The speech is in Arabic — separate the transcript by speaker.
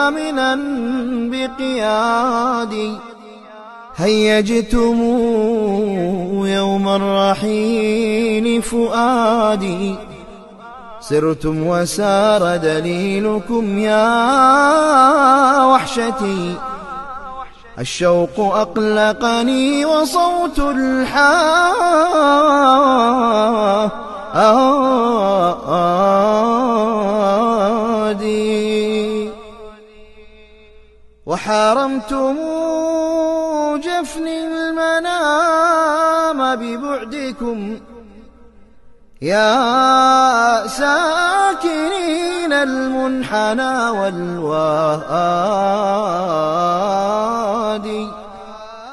Speaker 1: آمنا بقيادي، هيجتم يوم الرحيل فؤادي، سرتم وسار دليلكم يا وحشتي، الشوق أقلقني وصوت الحادي، وحارمتم جفني المنام ببعدكم يا ساكنين المنحنى والوادي،